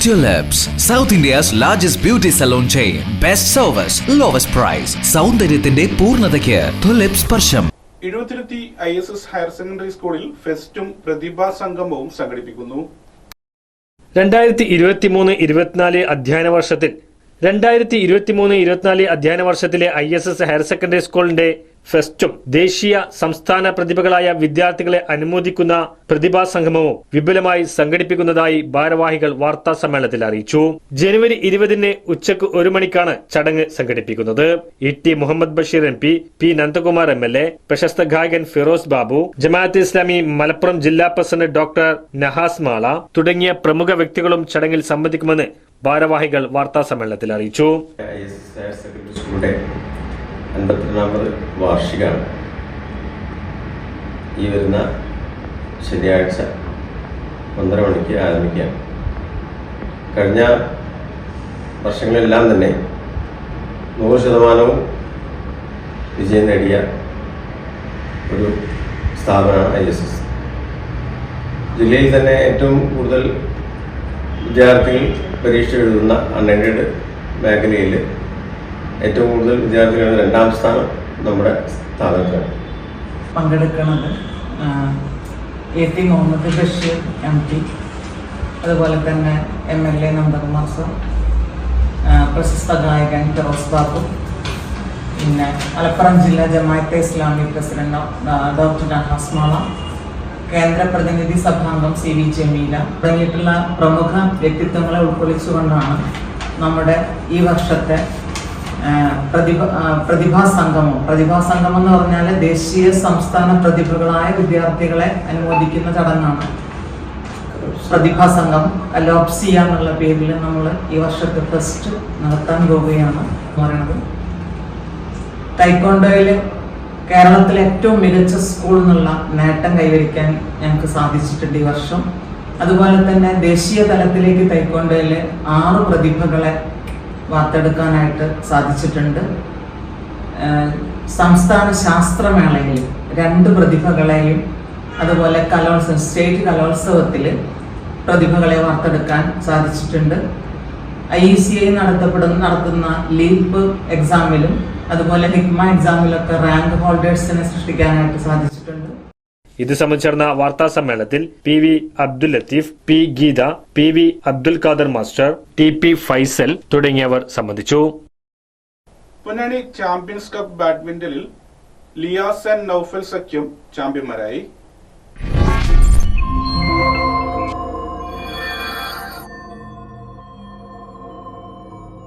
Tulips, South India's largest beauty salon chain. Best service, lowest price. സൗന്ദര്യത്തിന്റെ പൂർണ്ണതയ്ക്ക് Tulips സ്പർശം. എഴുപത്തിരുത്തി ISS higher secondary സ്കൂളിൽ ഫെസ്റ്റും പ്രതിഭാ സംഗമവും സംഘടിപ്പിക്കുന്നു. 2023-24 അധ്യയന വർഷത്തിലെ ISS ഹയർ സെക്കൻഡറി സ്കൂളിന്റെ ഫെസ്റ്റും ദേശീയ സംസ്ഥാന പ്രതിഭകളായ വിദ്യാർത്ഥികളെ അനുമോദിക്കുന്ന പ്രതിഭാ സംഗമവും വിപുലമായി സംഘടിപ്പിക്കുന്നതായി ഭാരവാഹികൾ വാർത്താ സമ്മേളനത്തിൽ അറിയിച്ചു. ജനുവരി 20 ഉച്ചയ്ക്ക് 1 മണിക്കാണ് ചടങ്ങ് സംഘടിപ്പിക്കുന്നത്. ET Muhammad Basheer MP, P Nandakumar MLA, പ്രശസ്ത ഗായകൻ ഫിറോസ് ബാബു, ജമാഅത്തെ ഇസ്ലാമി മലപ്പുറം ജില്ലാ പ്രസിഡന്റ് ഡോക്ടർ നഹാസ് മാള തുടങ്ങിയ പ്രമുഖ വ്യക്തികളും ചടങ്ങിൽ സംബന്ധിക്കുമെന്ന് ഭാരവാഹികൾ വാർത്താ സമ്മേളനത്തിൽ അറിയിച്ചു. 52ാമത് വാർഷികമാണ് ഈ വരുന്ന ശനിയാഴ്ച 1:30 മണിക്ക് ആരംഭിക്കാം. കഴിഞ്ഞ വർഷങ്ങളെല്ലാം തന്നെ 100% വിജയം നേടിയ ഒരു സ്ഥാപനമാണ് ISS. ജില്ലയിൽ തന്നെ ഏറ്റവും കൂടുതൽ വിദ്യാർത്ഥികൾ പരീക്ഷ എഴുതുന്ന അൺഎയ്ഡഡ് മേഖലയിൽ ഏറ്റവും കൂടുതൽ വിദ്യാർത്ഥികളുടെ 2ാം സ്ഥാനം നമ്മുടെ സ്ഥാപനത്തിലാണ്. പങ്കെടുക്കുന്നത് ET മുഹമ്മദ് ബഷീർ MP, അതുപോലെ തന്നെ MLA നന്ദകുമാർ സർ, പ്രശസ്ത ഗായകൻ ഫിറോസ് ബാബു, പിന്നെ മലപ്പുറം ജില്ലാ ജമാഅത്തെ ഇസ്ലാമി പ്രസിഡന്റ് ഡോക്ടർ നഹാസ് മാള, കേന്ദ്ര പ്രതിനിധി സഭാംഗം CV ജമീല തുടങ്ങിയിട്ടുള്ള പ്രമുഖ വ്യക്തിത്വങ്ങളെ ഉൾക്കൊള്ളിച്ചുകൊണ്ടാണ് നമ്മുടെ ഈ വർഷത്തെ പ്രതിഭാ സംഗമം എന്ന് പറഞ്ഞാൽ ദേശീയ സംസ്ഥാന പ്രതിഭകളായ വിദ്യാർത്ഥികളെ അനുമോദിക്കുന്ന ചടങ്ങാണ്. പ്രതിഭാ സംഘം ലോപ്സിയ എന്നുള്ള പേരിൽ നമ്മൾ ഈ വർഷത്തെ ഫെസ്റ്റ് നടത്താൻ പോവുകയാണ് പറയുന്നത്. ടൈക്കോണ്ടോയിൽ കേരളത്തിലെ ഏറ്റവും മികച്ച സ്കൂൾ എന്നുള്ള നേട്ടം കൈവരിക്കാൻ ഞങ്ങൾക്ക് സാധിച്ചിട്ടുണ്ട് ഈ വർഷം. അതുപോലെ തന്നെ ദേശീയ തലത്തിലേക്ക് ടൈക്കോണ്ടോയിൽ 6 പ്രതിഭകളെ വാർത്തെടുക്കാനായിട്ട് സാധിച്ചിട്ടുണ്ട്. സംസ്ഥാന ശാസ്ത്രമേളയിൽ 2 പ്രതിഭകളെയും അതുപോലെ സ്റ്റേറ്റ് കലോത്സവത്തിൽ പ്രതിഭകളെ വാർത്തെടുക്കാൻ സാധിച്ചിട്ടുണ്ട്. IECI നടത്തുന്ന ലീപ്പ് എക്സാമിലും അതുപോലെ ഹിക്മ എക്സാമിലൊക്കെ റാങ്ക് ഹോൾഡേഴ്സിനെ സൃഷ്ടിക്കാനായിട്ട് സാധിച്ചിട്ടുണ്ട്. ഇത് സംബന്ധിച്ച വാർത്താ സമ്മേളനത്തിൽ PV Abdul Latheef, P Geetha, PV Abdul Khader master, TP Faisal തുടങ്ങിയവർ സംബന്ധിച്ചു. പൊന്നാനി ചാമ്പ്യൻസ് കപ്പ് ബാഡ്മിന്റണിൽ ലിയാസ് ആൻഡ് നൌഫൽ സഖ്യം ചാമ്പ്യന്മാരായി.